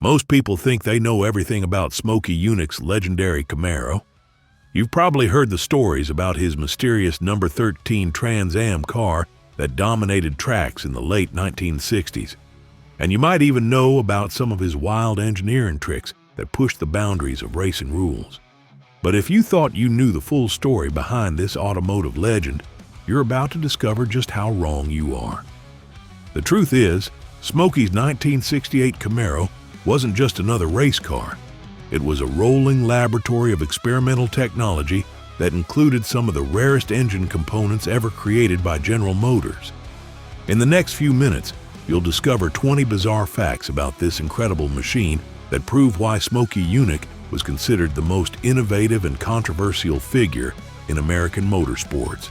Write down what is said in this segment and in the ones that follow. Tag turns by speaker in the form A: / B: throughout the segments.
A: Most people think they know everything about Smokey Yunick's legendary Camaro. You've probably heard the stories about his mysterious number 13 Trans-Am car that dominated tracks in the late 1960s. And you might even know about some of his wild engineering tricks that pushed the boundaries of racing rules. But if you thought you knew the full story behind this automotive legend, you're about to discover just how wrong you are. The truth is, Smokey's 1968 Camaro wasn't just another race car. It was a rolling laboratory of experimental technology that included some of the rarest engine components ever created by General Motors. In the next few minutes, you'll discover 20 bizarre facts about this incredible machine that prove why Smokey Yunick was considered the most innovative and controversial figure in American motorsports.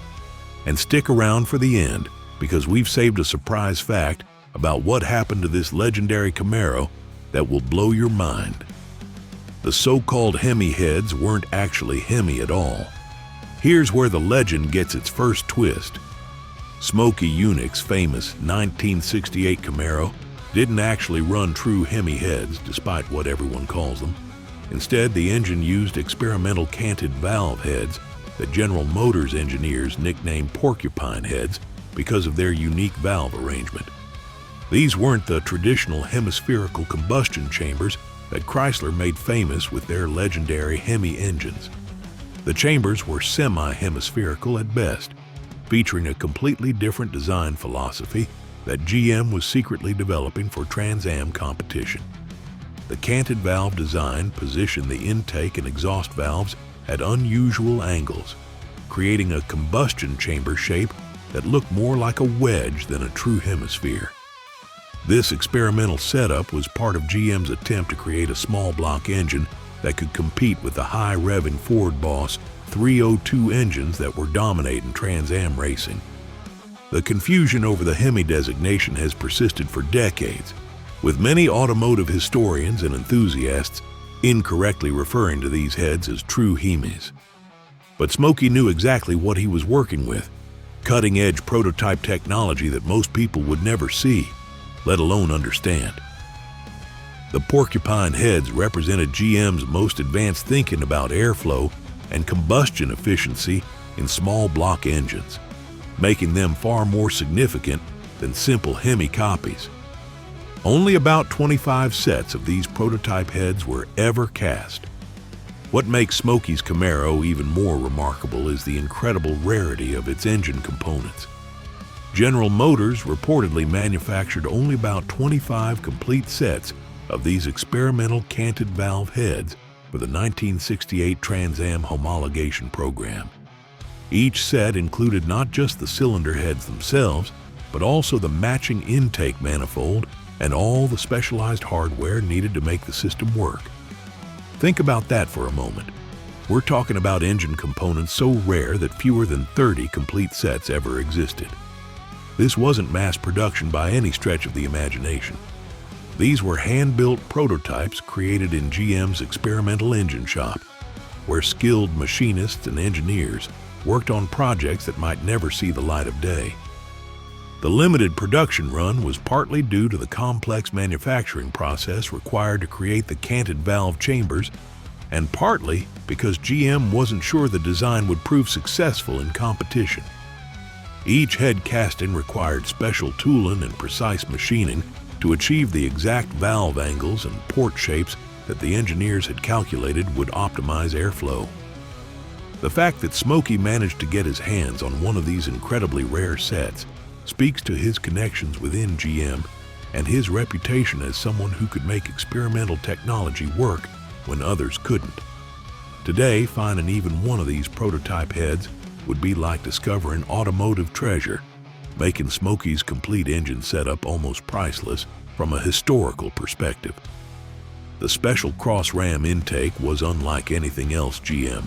A: And stick around for the end, because we've saved a surprise fact about what happened to this legendary Camaro that will blow your mind. The so-called Hemi heads weren't actually Hemi at all. Here's where the legend gets its first twist. Smokey Yunick's famous 1968 Camaro didn't actually run true Hemi heads, despite what everyone calls them. Instead, the engine used experimental canted valve heads that General Motors engineers nicknamed porcupine heads because of their unique valve arrangement. These weren't the traditional hemispherical combustion chambers that Chrysler made famous with their legendary Hemi engines. The chambers were semi-hemispherical at best, featuring a completely different design philosophy that GM was secretly developing for Trans-Am competition. The canted valve design positioned the intake and exhaust valves at unusual angles, creating a combustion chamber shape that looked more like a wedge than a true hemisphere. This experimental setup was part of GM's attempt to create a small block engine that could compete with the high-revving Ford Boss 302 engines that were dominating Trans-Am racing. The confusion over the Hemi designation has persisted for decades, with many automotive historians and enthusiasts incorrectly referring to these heads as true Hemis. But Smokey knew exactly what he was working with, cutting-edge prototype technology that most people would never see, let alone understand. The porcupine heads represented GM's most advanced thinking about airflow and combustion efficiency in small block engines, making them far more significant than simple Hemi copies. Only about 25 sets of these prototype heads were ever cast. What makes Smokey's Camaro even more remarkable is the incredible rarity of its engine components. General Motors reportedly manufactured only about 25 complete sets of these experimental canted valve heads for the 1968 Trans-Am homologation program. Each set included not just the cylinder heads themselves, but also the matching intake manifold and all the specialized hardware needed to make the system work. Think about that for a moment. We're talking about engine components so rare that fewer than 30 complete sets ever existed. This wasn't mass production by any stretch of the imagination. These were hand-built prototypes created in GM's experimental engine shop, where skilled machinists and engineers worked on projects that might never see the light of day. The limited production run was partly due to the complex manufacturing process required to create the canted valve chambers, and partly because GM wasn't sure the design would prove successful in competition. Each head casting required special tooling and precise machining to achieve the exact valve angles and port shapes that the engineers had calculated would optimize airflow. The fact that Smokey managed to get his hands on one of these incredibly rare sets speaks to his connections within GM and his reputation as someone who could make experimental technology work when others couldn't. Today, finding even one of these prototype heads would be like discovering automotive treasure, making Smokey's complete engine setup almost priceless from a historical perspective. The special cross-ram intake was unlike anything else GM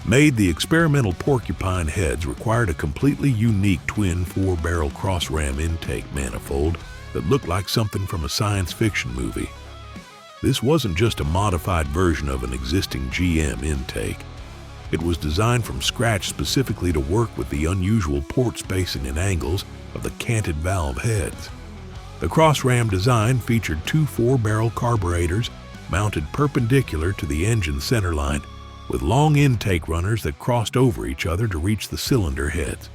A: made. The experimental porcupine heads required a completely unique twin 4-barrel cross-ram intake manifold that looked like something from a science fiction movie. This wasn't just a modified version of an existing GM intake. It was designed from scratch specifically to work with the unusual port spacing and angles of the canted valve heads. The cross-ram design featured two 4-barrel carburetors mounted perpendicular to the engine centerline, with long intake runners that crossed over each other to reach the cylinder heads.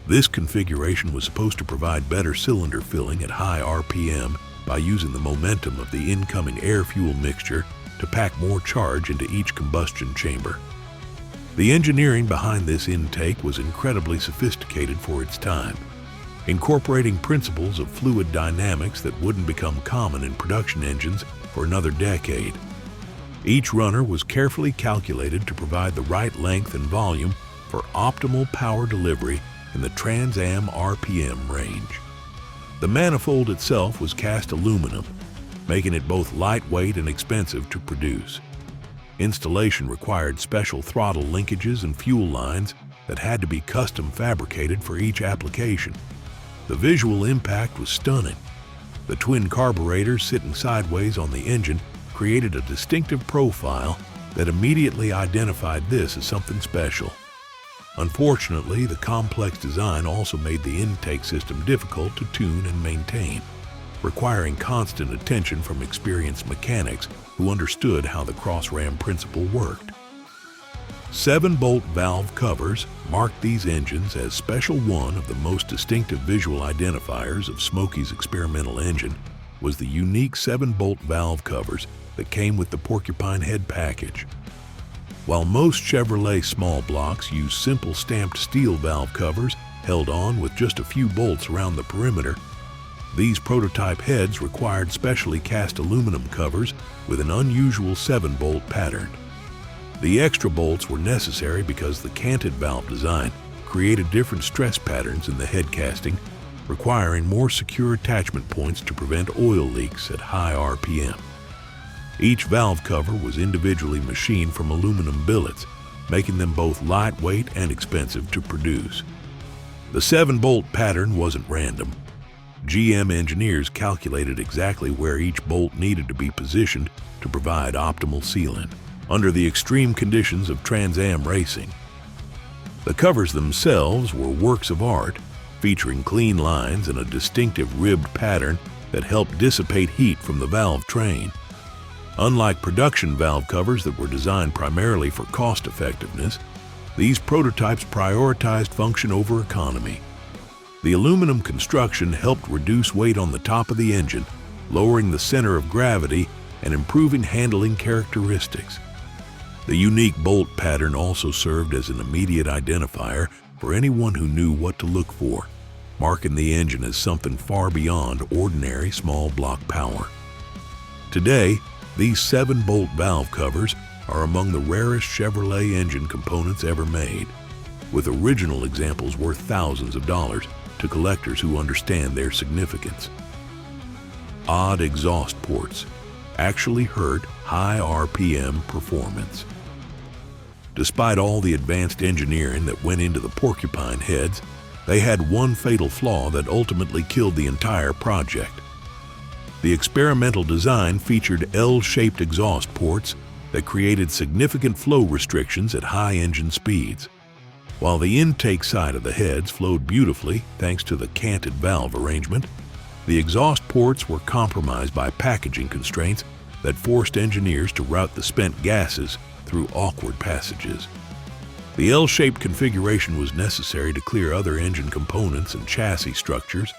A: This configuration was supposed to provide better cylinder filling at high RPM by using the momentum of the incoming air-fuel mixture to pack more charge into each combustion chamber. The engineering behind this intake was incredibly sophisticated for its time, incorporating principles of fluid dynamics that wouldn't become common in production engines for another decade. Each runner was carefully calculated to provide the right length and volume for optimal power delivery in the Trans-Am RPM range. The manifold itself was cast aluminum, making it both lightweight and expensive to produce. Installation required special throttle linkages and fuel lines that had to be custom fabricated for each application. The visual impact was stunning. The twin carburetors sitting sideways on the engine created a distinctive profile that immediately identified this as something special. Unfortunately, the complex design also made the intake system difficult to tune and maintain, requiring constant attention from experienced mechanics who understood how the cross-ram principle worked. 7-bolt valve covers marked these engines as special. One of the most distinctive visual identifiers of Smokey's experimental engine was the unique 7-bolt valve covers that came with the porcupine head package. While most Chevrolet small blocks use simple stamped steel valve covers held on with just a few bolts around the perimeter, these prototype heads required specially cast aluminum covers with an unusual 7-bolt pattern. The extra bolts were necessary because the canted valve design created different stress patterns in the head casting, requiring more secure attachment points to prevent oil leaks at high RPM. Each valve cover was individually machined from aluminum billets, making them both lightweight and expensive to produce. The 7-bolt pattern wasn't random. GM engineers calculated exactly where each bolt needed to be positioned to provide optimal sealant under the extreme conditions of Trans-Am racing. The covers themselves were works of art, featuring clean lines and a distinctive ribbed pattern that helped dissipate heat from the valve train. Unlike production valve covers that were designed primarily for cost effectiveness, these prototypes prioritized function over economy. The aluminum construction helped reduce weight on the top of the engine, lowering the center of gravity and improving handling characteristics. The unique bolt pattern also served as an immediate identifier for anyone who knew what to look for, marking the engine as something far beyond ordinary small block power. Today, these 7-bolt valve covers are among the rarest Chevrolet engine components ever made, with original examples worth thousands of dollars to collectors who understand their significance. Odd exhaust ports actually hurt high RPM performance. Despite all the advanced engineering that went into the porcupine heads, they had one fatal flaw that ultimately killed the entire project. The experimental design featured L-shaped exhaust ports that created significant flow restrictions at high engine speeds. While the intake side of the heads flowed beautifully thanks to the canted valve arrangement, the exhaust ports were compromised by packaging constraints that forced engineers to route the spent gases through awkward passages. The L-shaped configuration was necessary to clear other engine components and chassis structures,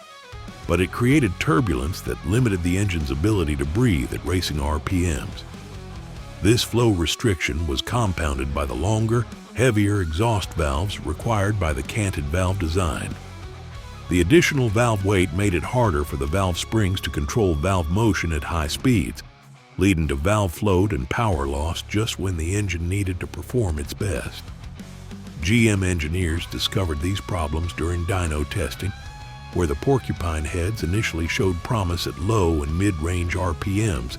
A: but it created turbulence that limited the engine's ability to breathe at racing RPMs. This flow restriction was compounded by the longer, heavier exhaust valves required by the canted valve design. The additional valve weight made it harder for the valve springs to control valve motion at high speeds, leading to valve float and power loss just when the engine needed to perform its best. GM engineers discovered these problems during dyno testing, where the porcupine heads initially showed promise at low and mid-range RPMs,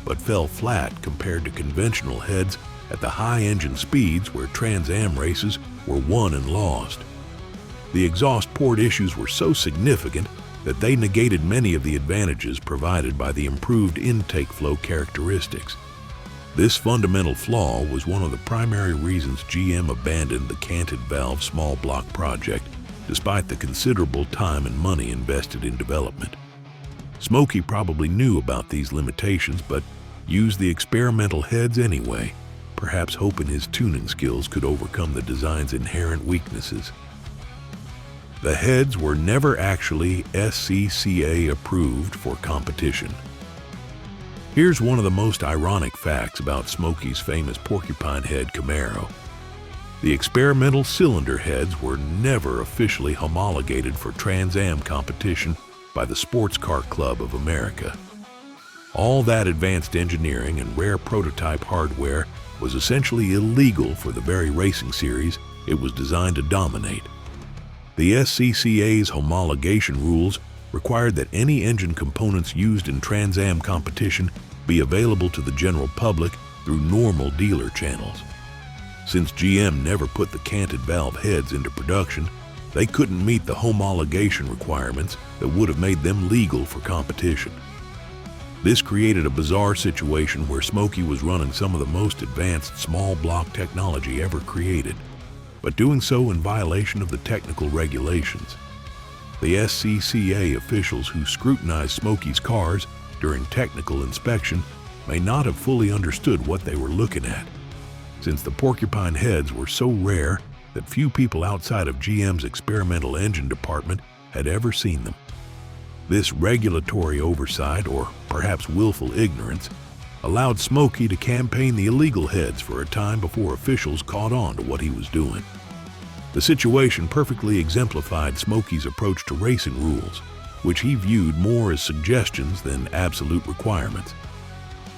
A: but fell flat compared to conventional heads at the high engine speeds where Trans-Am races were won and lost. The exhaust port issues were so significant that they negated many of the advantages provided by the improved intake flow characteristics. This fundamental flaw was one of the primary reasons GM abandoned the canted valve small block project, despite the considerable time and money invested in development. Smokey probably knew about these limitations, but used the experimental heads anyway, perhaps hoping his tuning skills could overcome the design's inherent weaknesses. The heads were never actually SCCA approved for competition. Here's one of the most ironic facts about Smokey's famous porcupine head Camaro. The experimental cylinder heads were never officially homologated for Trans-Am competition by the Sports Car Club of America. All that advanced engineering and rare prototype hardware was essentially illegal for the very racing series it was designed to dominate. The SCCA's homologation rules required that any engine components used in Trans-Am competition be available to the general public through normal dealer channels. Since GM never put the canted valve heads into production, they couldn't meet the homologation requirements that would have made them legal for competition. This created a bizarre situation where Smokey was running some of the most advanced small block technology ever created, but doing so in violation of the technical regulations. The SCCA officials who scrutinized Smokey's cars during technical inspection may not have fully understood what they were looking at, since the porcupine heads were so rare that few people outside of GM's experimental engine department had ever seen them. This regulatory oversight, or perhaps willful ignorance, allowed Smokey to campaign the illegal heads for a time before officials caught on to what he was doing. The situation perfectly exemplified Smokey's approach to racing rules, which he viewed more as suggestions than absolute requirements.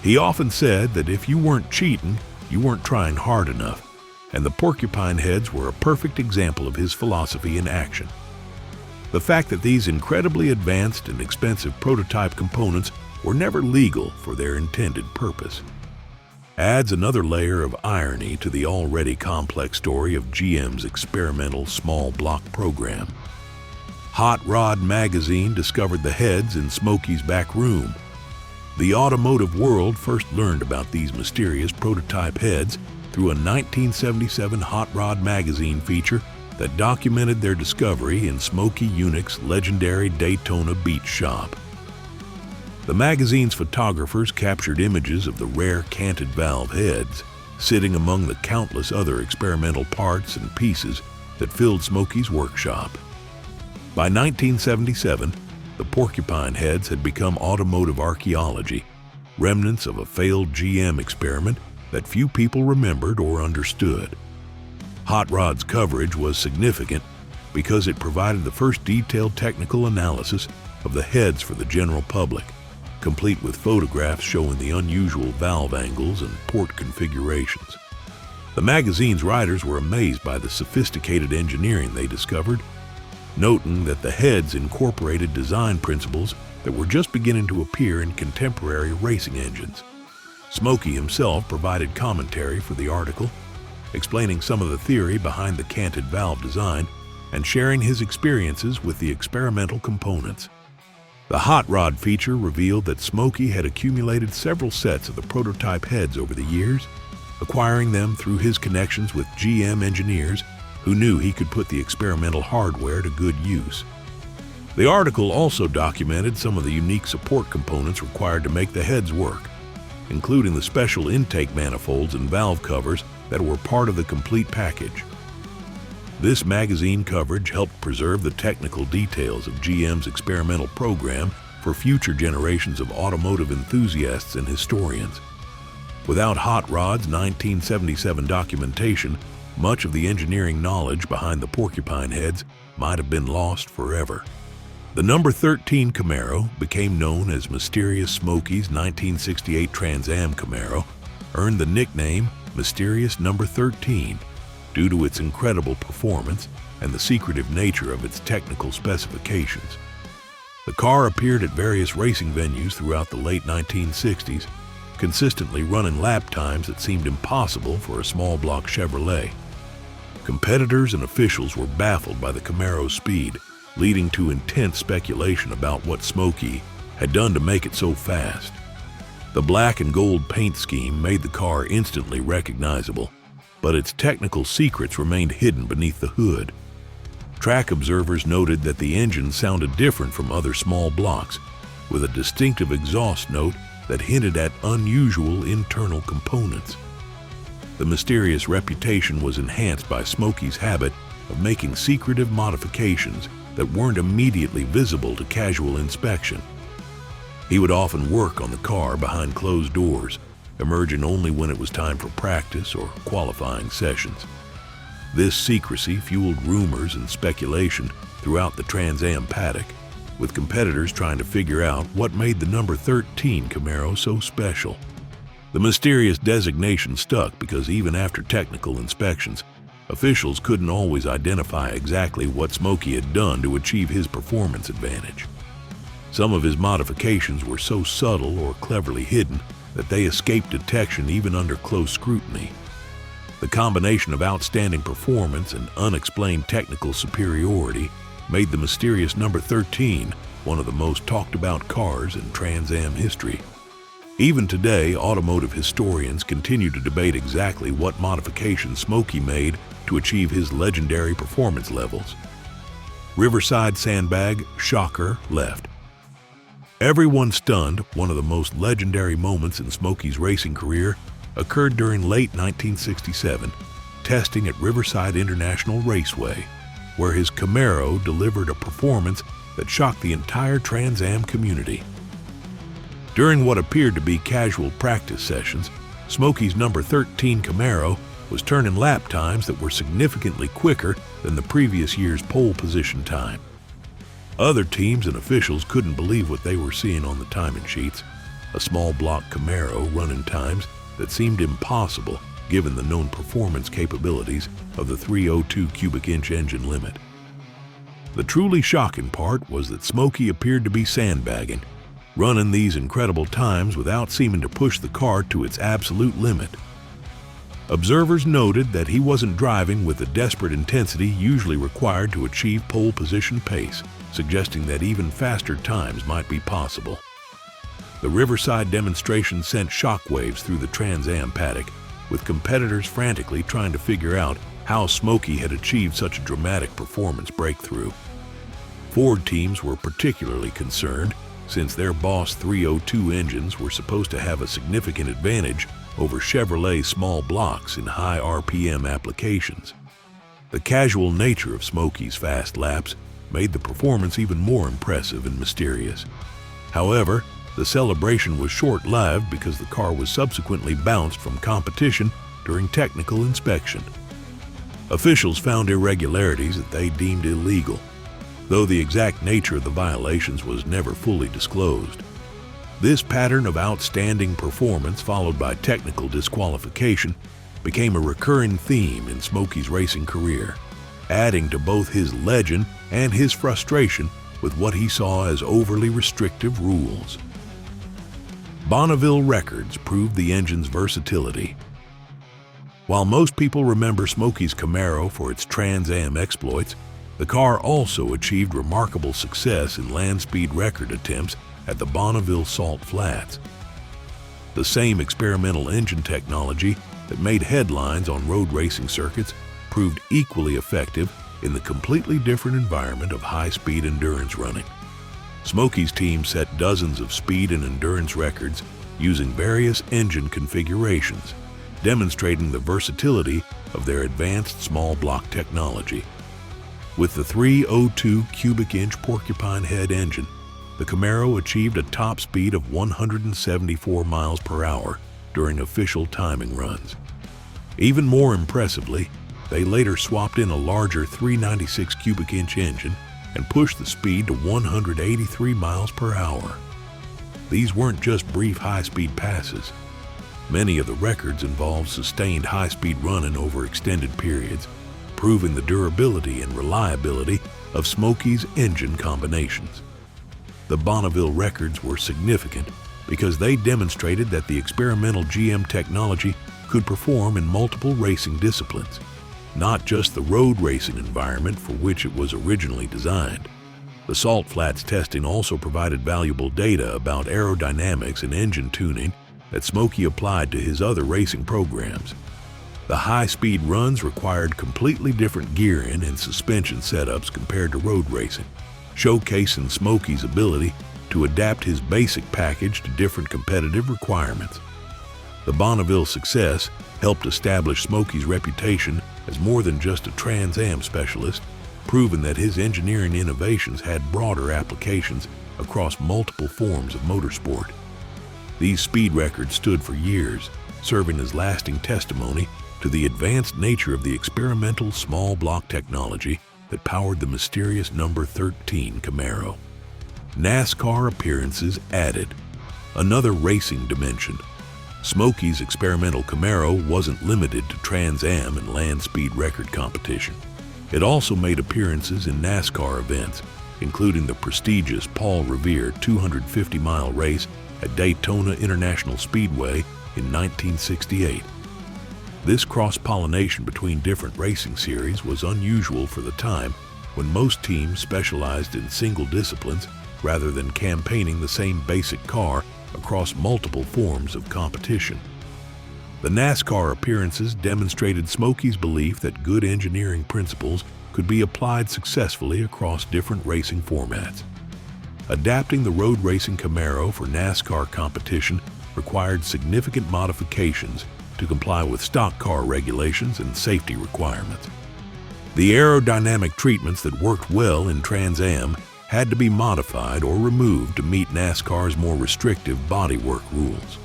A: He often said that if you weren't cheating, you weren't trying hard enough, and the porcupine heads were a perfect example of his philosophy in action. The fact that these incredibly advanced and expensive prototype components were never legal for their intended purpose adds another layer of irony to the already complex story of GM's experimental small block program. Hot Rod magazine discovered the heads in Smokey's back room. The automotive world first learned about these mysterious prototype heads through a 1977 Hot Rod magazine feature that documented their discovery in Smokey Yunick's legendary Daytona Beach shop. The magazine's photographers captured images of the rare canted valve heads sitting among the countless other experimental parts and pieces that filled Smokey's workshop. By 1977, the porcupine heads had become automotive archaeology, remnants of a failed GM experiment that few people remembered or understood. Hot Rod's coverage was significant because it provided the first detailed technical analysis of the heads for the general public, complete with photographs showing the unusual valve angles and port configurations. The magazine's writers were amazed by the sophisticated engineering they discovered, noting that the heads incorporated design principles that were just beginning to appear in contemporary racing engines. Smokey himself provided commentary for the article, explaining some of the theory behind the canted valve design and sharing his experiences with the experimental components. The Hot Rod feature revealed that Smokey had accumulated several sets of the prototype heads over the years, acquiring them through his connections with GM engineers who knew he could put the experimental hardware to good use. The article also documented some of the unique support components required to make the heads work, including the special intake manifolds and valve covers that were part of the complete package. This magazine coverage helped preserve the technical details of GM's experimental program for future generations of automotive enthusiasts and historians. Without Hot Rod's 1977 documentation, much of the engineering knowledge behind the porcupine heads might have been lost forever. The number 13 Camaro, became known as Mysterious Smokey's 1968 Trans-Am Camaro, earned the nickname Mysterious Number 13 due to its incredible performance and the secretive nature of its technical specifications. The car appeared at various racing venues throughout the late 1960s, consistently running lap times that seemed impossible for a small block Chevrolet. Competitors and officials were baffled by the Camaro's speed, leading to intense speculation about what Smokey had done to make it so fast. The black and gold paint scheme made the car instantly recognizable, but its technical secrets remained hidden beneath the hood. Track observers noted that the engine sounded different from other small blocks, with a distinctive exhaust note that hinted at unusual internal components. The mysterious reputation was enhanced by Smokey's habit of making secretive modifications that weren't immediately visible to casual inspection. He would often work on the car behind closed doors, emerging only when it was time for practice or qualifying sessions. This secrecy fueled rumors and speculation throughout the Trans-Am paddock, with competitors trying to figure out what made the number 13 Camaro so special. The mysterious designation stuck because even after technical inspections, officials couldn't always identify exactly what Smokey had done to achieve his performance advantage. Some of his modifications were so subtle or cleverly hidden that they escaped detection even under close scrutiny. The combination of outstanding performance and unexplained technical superiority made the mysterious number 13 one of the most talked about cars in Trans-Am history. Even today, automotive historians continue to debate exactly what modifications Smokey made to achieve his legendary performance levels. Riverside sandbag, shocker, left. Everyone stunned, one of the most legendary moments in Smokey's racing career occurred during late 1967, testing at Riverside International Raceway, where his Camaro delivered a performance that shocked the entire Trans-Am community. During what appeared to be casual practice sessions, Smokey's number 13 Camaro was turning lap times that were significantly quicker than the previous year's pole position time. Other teams and officials couldn't believe what they were seeing on the timing sheets, a small block Camaro running times that seemed impossible given the known performance capabilities of the 302 cubic inch engine limit. The truly shocking part was that Smokey appeared to be sandbagging, running these incredible times without seeming to push the car to its absolute limit. Observers noted that he wasn't driving with the desperate intensity usually required to achieve pole position pace, suggesting that even faster times might be possible. The Riverside demonstration sent shockwaves through the Trans-Am paddock, with competitors frantically trying to figure out how Smokey had achieved such a dramatic performance breakthrough. Ford teams were particularly concerned, since their Boss 302 engines were supposed to have a significant advantage over Chevrolet small blocks in high RPM applications. The casual nature of Smokey's fast laps made the performance even more impressive and mysterious. However, the celebration was short-lived because the car was subsequently bounced from competition during technical inspection. Officials found irregularities that they deemed illegal, though the exact nature of the violations was never fully disclosed. This pattern of outstanding performance followed by technical disqualification became a recurring theme in Smokey's racing career, adding to both his legend and his frustration with what he saw as overly restrictive rules. Bonneville records proved the engine's versatility. While most people remember Smokey's Camaro for its Trans-Am exploits, the car also achieved remarkable success in land speed record attempts at the Bonneville Salt Flats. The same experimental engine technology that made headlines on road racing circuits proved equally effective in the completely different environment of high-speed endurance running. Smokey's team set dozens of speed and endurance records using various engine configurations, demonstrating the versatility of their advanced small block technology. With the 302 cubic inch porcupine head engine, the Camaro achieved a top speed of 174 miles per hour during official timing runs. Even more impressively, they later swapped in a larger 396 cubic inch engine and pushed the speed to 183 miles per hour. These weren't just brief high-speed passes. Many of the records involved sustained high-speed running over extended periods, proving the durability and reliability of Smokey's engine combinations. The Bonneville records were significant because they demonstrated that the experimental GM technology could perform in multiple racing disciplines, not just the road racing environment for which it was originally designed. The Salt Flats testing also provided valuable data about aerodynamics and engine tuning that Smokey applied to his other racing programs. The high-speed runs required completely different gearing and suspension setups compared to road racing, showcasing Smokey's ability to adapt his basic package to different competitive requirements. The Bonneville success helped establish Smokey's reputation as more than just a Trans-Am specialist, proving that his engineering innovations had broader applications across multiple forms of motorsport. These speed records stood for years, serving as lasting testimony to the advanced nature of the experimental small block technology that powered the mysterious number 13 Camaro. NASCAR appearances added another racing dimension. Smokey's experimental Camaro wasn't limited to Trans-Am and land speed record competition. It also made appearances in NASCAR events, including the prestigious Paul Revere 250-mile race at Daytona International Speedway in 1968. This cross-pollination between different racing series was unusual for the time, when most teams specialized in single disciplines rather than campaigning the same basic car across multiple forms of competition. The NASCAR appearances demonstrated Smokey's belief that good engineering principles could be applied successfully across different racing formats. Adapting the road racing Camaro for NASCAR competition required significant modifications to comply with stock car regulations and safety requirements. The aerodynamic treatments that worked well in Trans-Am had to be modified or removed to meet NASCAR's more restrictive bodywork rules.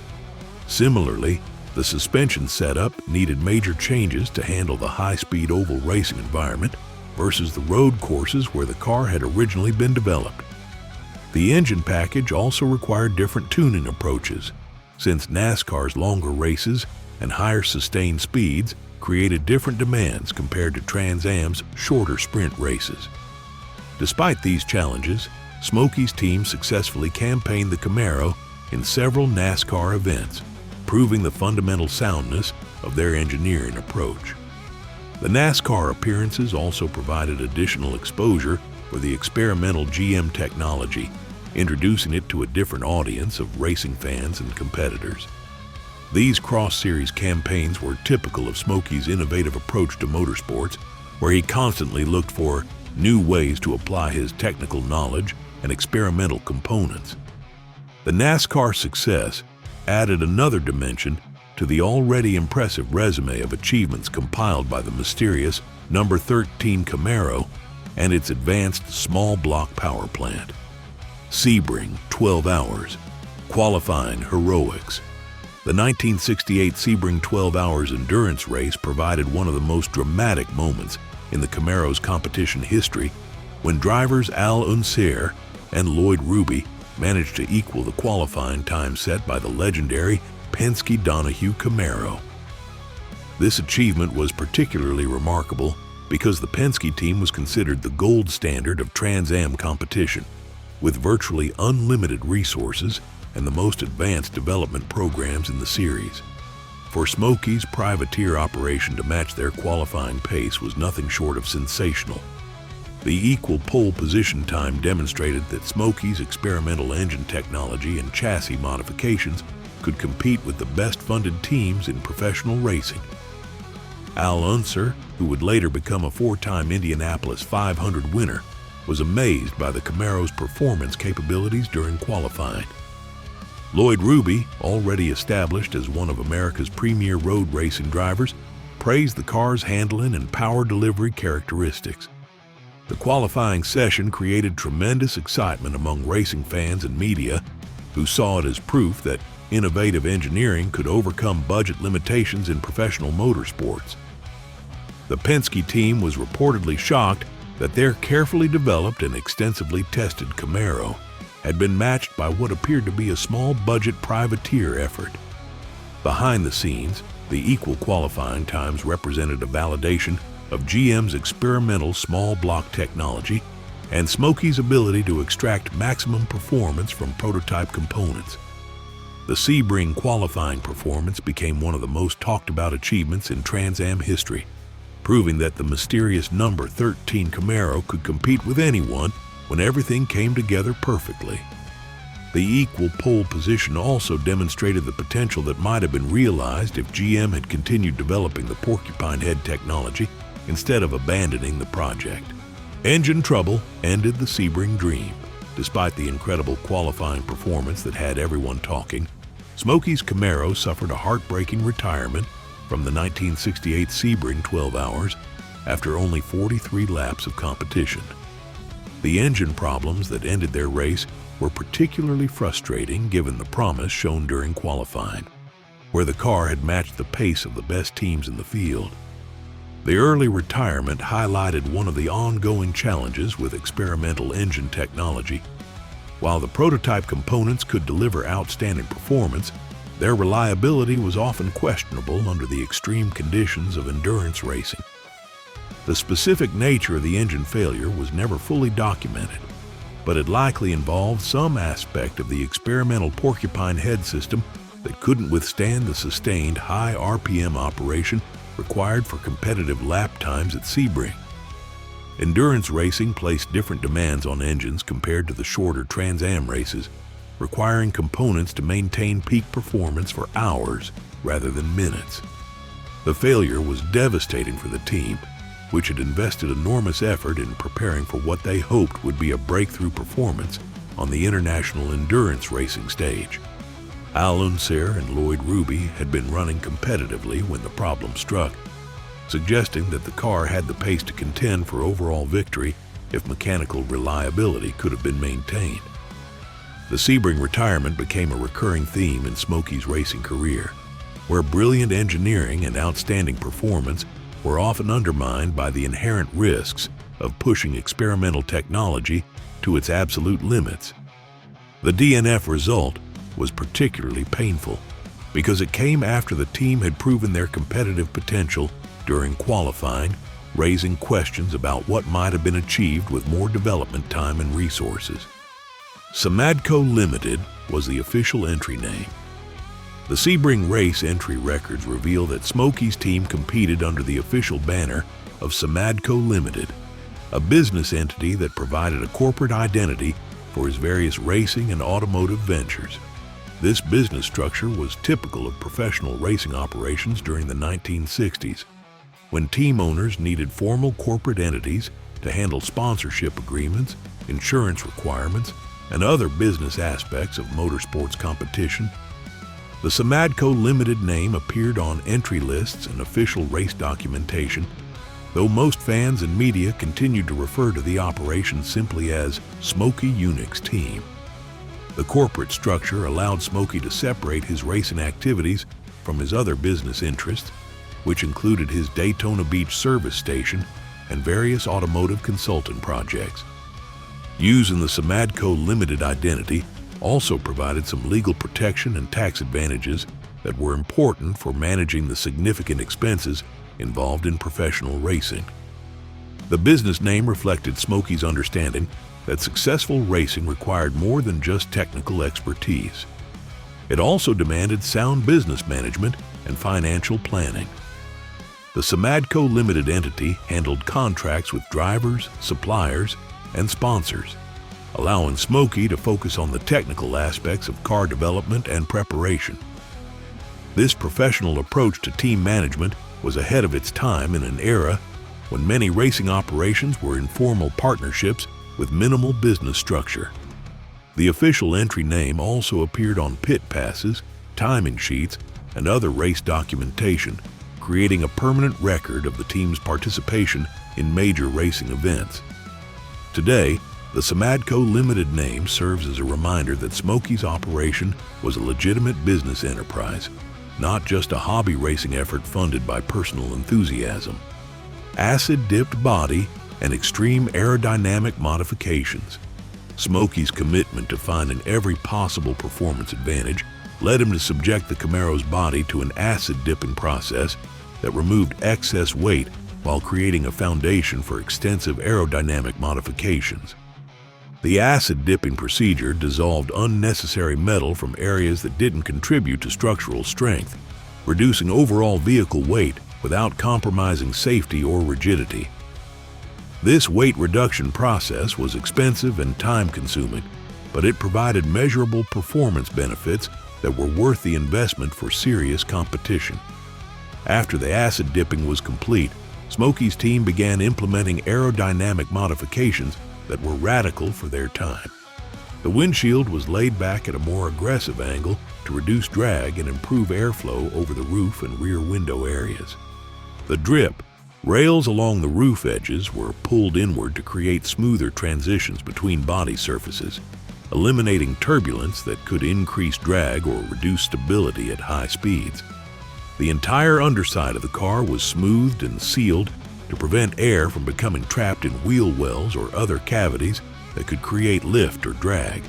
A: Similarly, the suspension setup needed major changes to handle the high-speed oval racing environment versus the road courses where the car had originally been developed. The engine package also required different tuning approaches, since NASCAR's longer races and higher sustained speeds created different demands compared to Trans-Am's shorter sprint races. Despite these challenges, Smokey's team successfully campaigned the Camaro in several NASCAR events, proving the fundamental soundness of their engineering approach. The NASCAR appearances also provided additional exposure for the experimental GM technology, introducing it to a different audience of racing fans and competitors. These cross-series campaigns were typical of Smokey's innovative approach to motorsports, where he constantly looked for new ways to apply his technical knowledge and experimental components. The NASCAR success added another dimension to the already impressive resume of achievements compiled by the mysterious number 13 Camaro and its advanced small block power plant. Sebring 12 hours, qualifying heroics. The 1968 Sebring 12 hours endurance race provided one of the most dramatic moments in the Camaro's competition history, when drivers Al Unser and Lloyd Ruby managed to equal the qualifying time set by the legendary Penske Donahue Camaro. This achievement was particularly remarkable because the Penske team was considered the gold standard of Trans-Am competition, with virtually unlimited resources and the most advanced development programs in the series. For Smokey's privateer operation to match their qualifying pace was nothing short of sensational. The equal pole position time demonstrated that Smokey's experimental engine technology and chassis modifications could compete with the best-funded teams in professional racing. Al Unser, who would later become a four-time Indianapolis 500 winner, was amazed by the Camaro's performance capabilities during qualifying. Lloyd Ruby, already established as one of America's premier road racing drivers, praised the car's handling and power delivery characteristics. The qualifying session created tremendous excitement among racing fans and media, who saw it as proof that innovative engineering could overcome budget limitations in professional motorsports. The Penske team was reportedly shocked that their carefully developed and extensively tested Camaro had been matched by what appeared to be a small-budget privateer effort. Behind the scenes, the equal qualifying times represented a validation of GM's experimental small block technology and Smokey's ability to extract maximum performance from prototype components. The Sebring qualifying performance became one of the most talked-about achievements in Trans-Am history, proving that the mysterious number 13 Camaro could compete with anyone when everything came together perfectly. The equal pole position also demonstrated the potential that might have been realized if GM had continued developing the porcupine head technology instead of abandoning the project. Engine trouble ended the Sebring dream. Despite the incredible qualifying performance that had everyone talking, Smokey's Camaro suffered a heartbreaking retirement from the 1968 Sebring 12 Hours after only 43 laps of competition. The engine problems that ended their race were particularly frustrating given the promise shown during qualifying, where the car had matched the pace of the best teams in the field. The early retirement highlighted one of the ongoing challenges with experimental engine technology. While the prototype components could deliver outstanding performance, their reliability was often questionable under the extreme conditions of endurance racing. The specific nature of the engine failure was never fully documented, but it likely involved some aspect of the experimental porcupine head system that couldn't withstand the sustained high RPM operation required for competitive lap times at Sebring. Endurance racing placed different demands on engines compared to the shorter Trans-Am races, requiring components to maintain peak performance for hours rather than minutes. The failure was devastating for the team, which had invested enormous effort in preparing for what they hoped would be a breakthrough performance on the international endurance racing stage. Al Unser and Lloyd Ruby had been running competitively when the problem struck, suggesting that the car had the pace to contend for overall victory if mechanical reliability could have been maintained. The Sebring retirement became a recurring theme in Smokey's racing career, where brilliant engineering and outstanding performance were often undermined by the inherent risks of pushing experimental technology to its absolute limits. The DNF result was particularly painful because it came after the team had proven their competitive potential during qualifying, raising questions about what might have been achieved with more development time and resources. Seamadco Limited was the official entry name. The Sebring race entry records reveal that Smokey's team competed under the official banner of Seamadco Limited, a business entity that provided a corporate identity for his various racing and automotive ventures. This business structure was typical of professional racing operations during the 1960s, when team owners needed formal corporate entities to handle sponsorship agreements, insurance requirements, and other business aspects of motorsports competition. The Seamadco Limited name appeared on entry lists and official race documentation, though most fans and media continued to refer to the operation simply as Smokey Yunick's team. The corporate structure allowed Smokey to separate his racing activities from his other business interests, which included his Daytona Beach service station and various automotive consultant projects. Using the Seamadco Limited identity also provided some legal protection and tax advantages that were important for managing the significant expenses involved in professional racing. The business name reflected Smokey's understanding that successful racing required more than just technical expertise. It also demanded sound business management and financial planning. The Seamadco Limited entity handled contracts with drivers, suppliers, and sponsors, allowing Smokey to focus on the technical aspects of car development and preparation. This professional approach to team management was ahead of its time in an era when many racing operations were informal partnerships with minimal business structure. The official entry name also appeared on pit passes, timing sheets, and other race documentation, creating a permanent record of the team's participation in major racing events. Today, the Seamadco Limited name serves as a reminder that Smokey's operation was a legitimate business enterprise, not just a hobby racing effort funded by personal enthusiasm. Acid-dipped body and extreme aerodynamic modifications. Smokey's commitment to finding every possible performance advantage led him to subject the Camaro's body to an acid-dipping process that removed excess weight while creating a foundation for extensive aerodynamic modifications. The acid-dipping procedure dissolved unnecessary metal from areas that didn't contribute to structural strength, reducing overall vehicle weight without compromising safety or rigidity. This weight reduction process was expensive and time-consuming, but it provided measurable performance benefits that were worth the investment for serious competition. After the acid dipping was complete, Smokey's team began implementing aerodynamic modifications that were radical for their time. The windshield was laid back at a more aggressive angle to reduce drag and improve airflow over the roof and rear window areas. The drip, rails along the roof edges, were pulled inward to create smoother transitions between body surfaces, eliminating turbulence that could increase drag or reduce stability at high speeds. The entire underside of the car was smoothed and sealed to prevent air from becoming trapped in wheel wells or other cavities that could create lift or drag.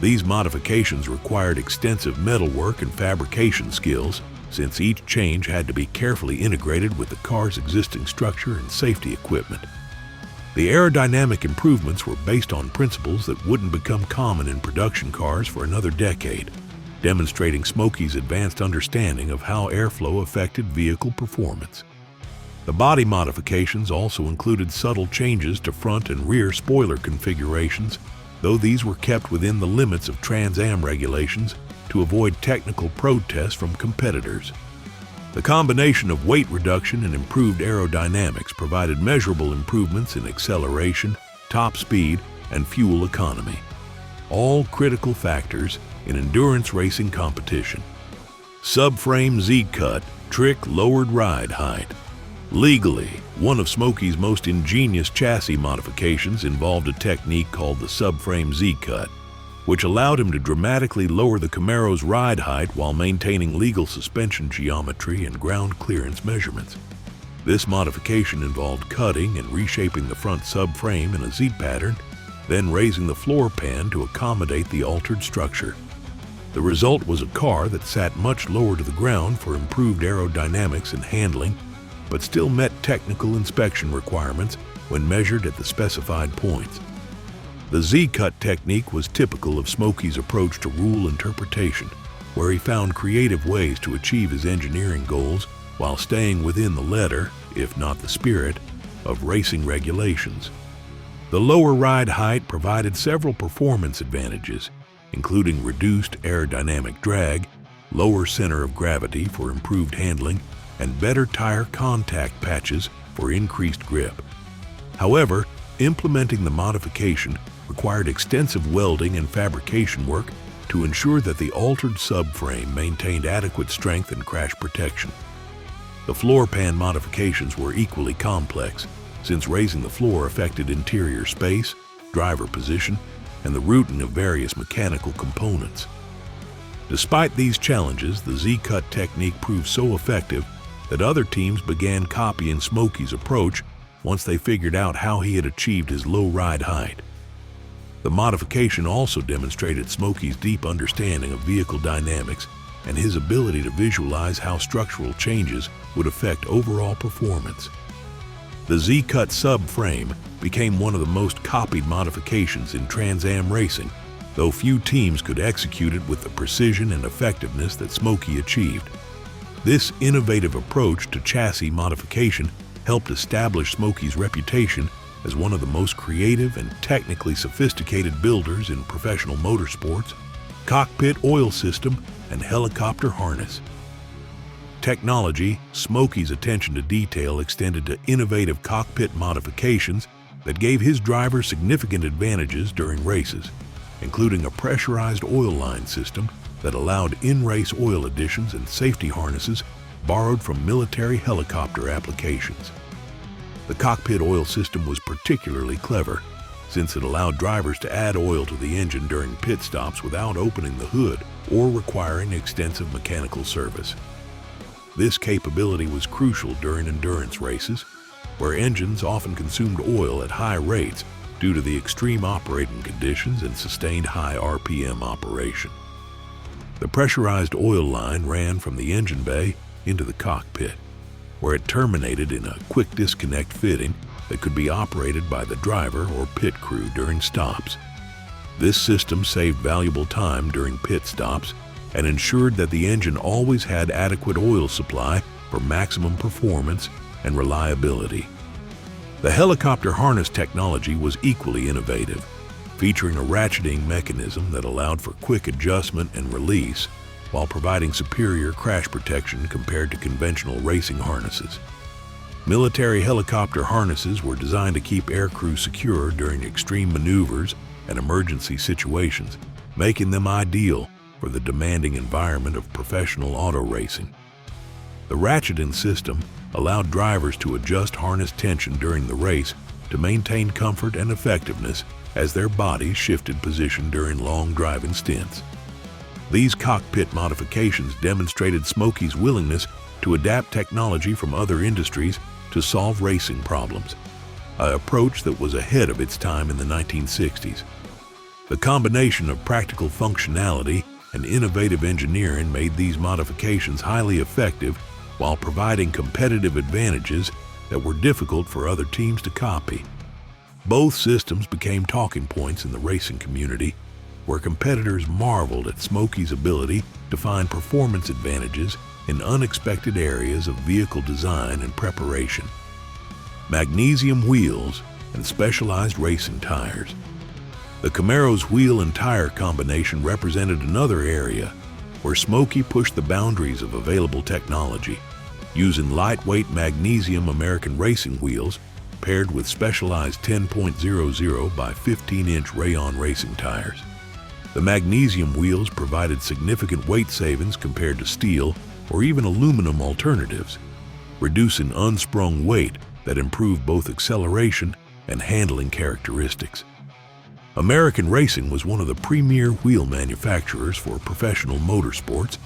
A: These modifications required extensive metalwork and fabrication skills, since each change had to be carefully integrated with the car's existing structure and safety equipment. The aerodynamic improvements were based on principles that wouldn't become common in production cars for another decade, demonstrating Smokey's advanced understanding of how airflow affected vehicle performance. The body modifications also included subtle changes to front and rear spoiler configurations, though these were kept within the limits of Trans-Am regulations to avoid technical protests from competitors. The combination of weight reduction and improved aerodynamics provided measurable improvements in acceleration, top speed, and fuel economy, all critical factors in endurance racing competition. Subframe Z-cut trick lowered ride height. Legally, one of Smokey's most ingenious chassis modifications involved a technique called the Subframe Z-cut, which allowed him to dramatically lower the Camaro's ride height while maintaining legal suspension geometry and ground clearance measurements. This modification involved cutting and reshaping the front subframe in a Z pattern, then raising the floor pan to accommodate the altered structure. The result was a car that sat much lower to the ground for improved aerodynamics and handling, but still met technical inspection requirements when measured at the specified points. The Z-cut technique was typical of Smokey's approach to rule interpretation, where he found creative ways to achieve his engineering goals while staying within the letter, if not the spirit, of racing regulations. The lower ride height provided several performance advantages, including reduced aerodynamic drag, lower center of gravity for improved handling, and better tire contact patches for increased grip. However, implementing the modification required extensive welding and fabrication work to ensure that the altered subframe maintained adequate strength and crash protection. The floor pan modifications were equally complex, since raising the floor affected interior space, driver position, and the routing of various mechanical components. Despite these challenges, the Z-cut technique proved so effective that other teams began copying Smokey's approach once they figured out how he had achieved his low ride height. The modification also demonstrated Smokey's deep understanding of vehicle dynamics and his ability to visualize how structural changes would affect overall performance. The Z-cut subframe became one of the most copied modifications in Trans-Am racing, though few teams could execute it with the precision and effectiveness that Smokey achieved. This innovative approach to chassis modification helped establish Smokey's reputation as one of the most creative and technically sophisticated builders in professional motorsports, cockpit oil system, and helicopter harness. Technology, Smokey's attention to detail extended to innovative cockpit modifications that gave his drivers significant advantages during races, including a pressurized oil line system that allowed in-race oil additions and safety harnesses borrowed from military helicopter applications. The cockpit oil system was particularly clever, since it allowed drivers to add oil to the engine during pit stops without opening the hood or requiring extensive mechanical service. This capability was crucial during endurance races, where engines often consumed oil at high rates due to the extreme operating conditions and sustained high RPM operation. The pressurized oil line ran from the engine bay into the cockpit, where it terminated in a quick disconnect fitting that could be operated by the driver or pit crew during stops. This system saved valuable time during pit stops and ensured that the engine always had adequate oil supply for maximum performance and reliability. The helicopter harness technology was equally innovative, featuring a ratcheting mechanism that allowed for quick adjustment and release while providing superior crash protection compared to conventional racing harnesses. Military helicopter harnesses were designed to keep aircrew secure during extreme maneuvers and emergency situations, making them ideal for the demanding environment of professional auto racing. The ratcheting system allowed drivers to adjust harness tension during the race to maintain comfort and effectiveness as their bodies shifted position during long driving stints. These cockpit modifications demonstrated Smokey's willingness to adapt technology from other industries to solve racing problems, an approach that was ahead of its time in the 1960s. The combination of practical functionality and innovative engineering made these modifications highly effective while providing competitive advantages that were difficult for other teams to copy. Both systems became talking points in the racing community, where competitors marveled at Smokey's ability to find performance advantages in unexpected areas of vehicle design and preparation. Magnesium wheels and specialized racing tires. The Camaro's wheel and tire combination represented another area where Smokey pushed the boundaries of available technology, using lightweight magnesium American racing wheels paired with specialized 10.00 by 15-inch rayon racing tires. The magnesium wheels provided significant weight savings compared to steel or even aluminum alternatives, reducing unsprung weight that improved both acceleration and handling characteristics. American Racing was one of the premier wheel manufacturers for professional motorsports,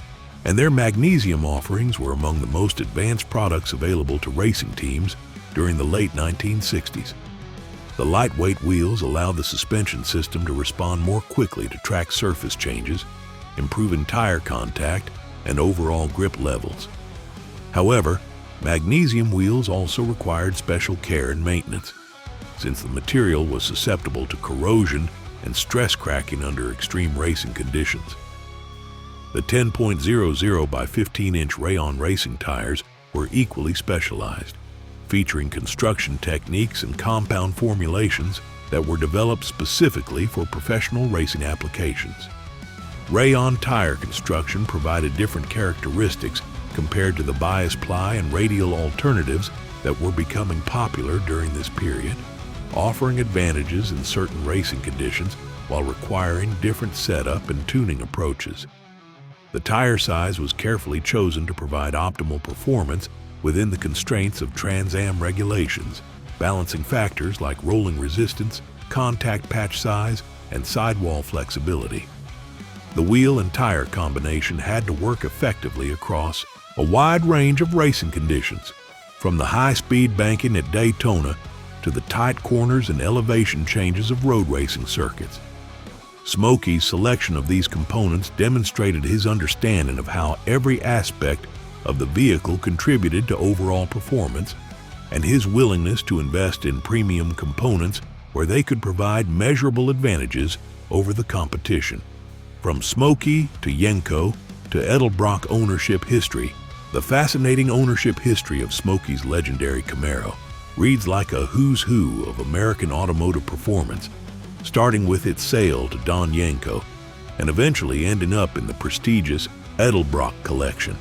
A: and their magnesium offerings were among the most advanced products available to racing teams during the late 1960s. The lightweight wheels allowed the suspension system to respond more quickly to track surface changes, improving tire contact and overall grip levels. However, magnesium wheels also required special care and maintenance, since the material was susceptible to corrosion and stress cracking under extreme racing conditions. The 10.00 by 15-inch rayon racing tires were equally specialized, featuring construction techniques and compound formulations that were developed specifically for professional racing applications. Rayon tire construction provided different characteristics compared to the bias ply and radial alternatives that were becoming popular during this period, offering advantages in certain racing conditions while requiring different setup and tuning approaches. The tire size was carefully chosen to provide optimal performance within the constraints of Trans-Am regulations, balancing factors like rolling resistance, contact patch size, and sidewall flexibility. The wheel and tire combination had to work effectively across a wide range of racing conditions, from the high-speed banking at Daytona to the tight corners and elevation changes of road racing circuits. Smokey's selection of these components demonstrated his understanding of how every aspect of the vehicle contributed to overall performance, and his willingness to invest in premium components where they could provide measurable advantages over the competition. From Smokey to Yenko to Edelbrock ownership history, the fascinating ownership history of Smokey's legendary Camaro reads like a who's who of American automotive performance, starting with its sale to Don Yenko and eventually ending up in the prestigious Edelbrock collection.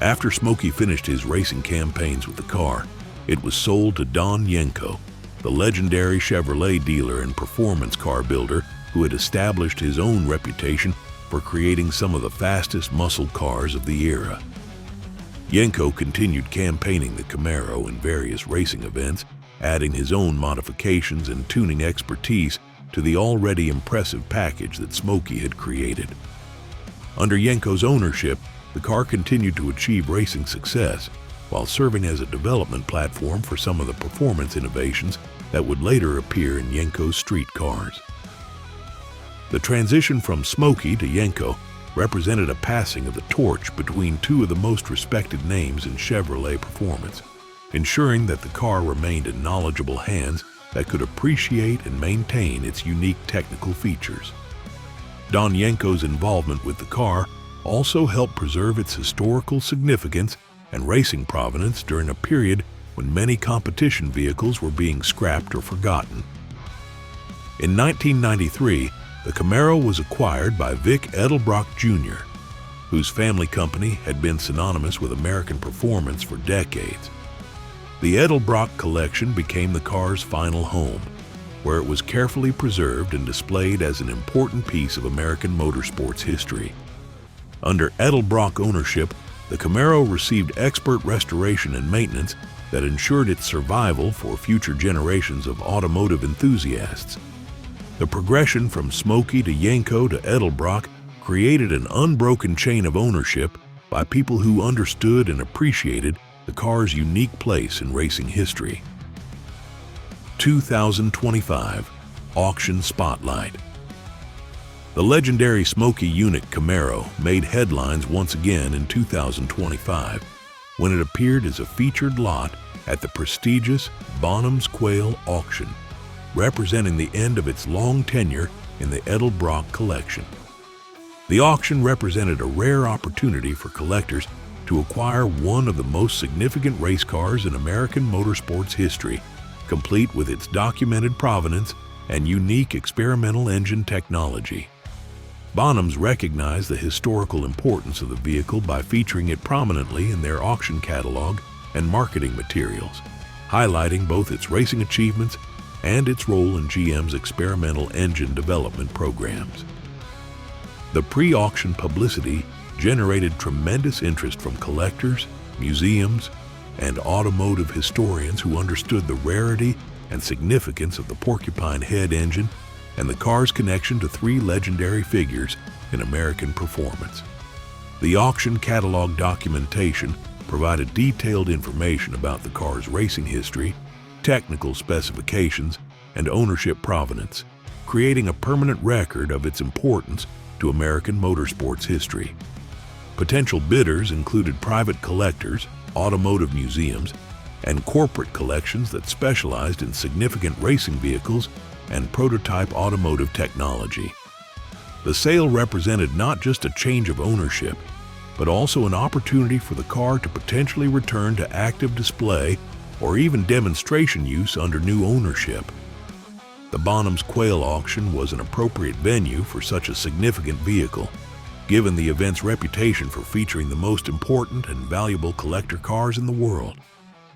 A: After Smokey finished his racing campaigns with the car, it was sold to Don Yenko, the legendary Chevrolet dealer and performance car builder who had established his own reputation for creating some of the fastest muscle cars of the era. Yenko continued campaigning the Camaro in various racing events, adding his own modifications and tuning expertise to the already impressive package that Smokey had created. Under Yenko's ownership, the car continued to achieve racing success while serving as a development platform for some of the performance innovations that would later appear in Yenko's street cars. The transition from Smokey to Yenko represented a passing of the torch between two of the most respected names in Chevrolet performance, ensuring that the car remained in knowledgeable hands that could appreciate and maintain its unique technical features. Don Yenko's involvement with the car also helped preserve its historical significance and racing provenance during a period when many competition vehicles were being scrapped or forgotten. In 1993, the Camaro was acquired by Vic Edelbrock Jr., whose family company had been synonymous with American performance for decades. The Edelbrock collection became the car's final home, where it was carefully preserved and displayed as an important piece of American motorsports history. Under Edelbrock ownership, the Camaro received expert restoration and maintenance that ensured its survival for future generations of automotive enthusiasts. The progression from Smokey to Yenko to Edelbrock created an unbroken chain of ownership by people who understood and appreciated the car's unique place in racing history. 2025 Auction Spotlight. The legendary Smokey Yunick Camaro made headlines once again in 2025 when it appeared as a featured lot at the prestigious Bonham's Quail auction, representing the end of its long tenure in the Edelbrock collection. The auction represented a rare opportunity for collectors to acquire one of the most significant race cars in American motorsports history, complete with its documented provenance and unique experimental engine technology. Bonhams recognized the historical importance of the vehicle by featuring it prominently in their auction catalog and marketing materials, highlighting both its racing achievements and its role in GM's experimental engine development programs. The pre-auction publicity generated tremendous interest from collectors, museums, and automotive historians who understood the rarity and significance of the porcupine head engine and the car's connection to three legendary figures in American performance. The auction catalog documentation provided detailed information about the car's racing history, technical specifications, and ownership provenance, creating a permanent record of its importance to American motorsports history. Potential bidders included private collectors, automotive museums, and corporate collections that specialized in significant racing vehicles and prototype automotive technology. The sale represented not just a change of ownership, but also an opportunity for the car to potentially return to active display or even demonstration use under new ownership. The Bonham's Quail auction was an appropriate venue for such a significant vehicle, given the event's reputation for featuring the most important and valuable collector cars in the world.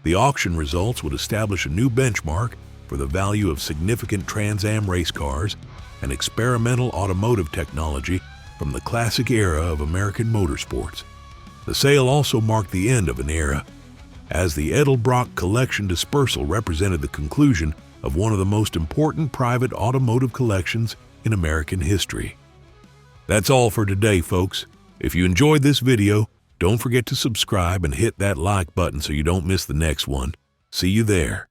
A: The auction results would establish a new benchmark for the value of significant Trans-Am race cars and experimental automotive technology from the classic era of American motorsports. The sale also marked the end of an era, as the Edelbrock collection dispersal represented the conclusion of one of the most important private automotive collections in American history. That's all for today, folks. If you enjoyed this video, don't forget to subscribe and hit that like button so you don't miss the next one. See you there.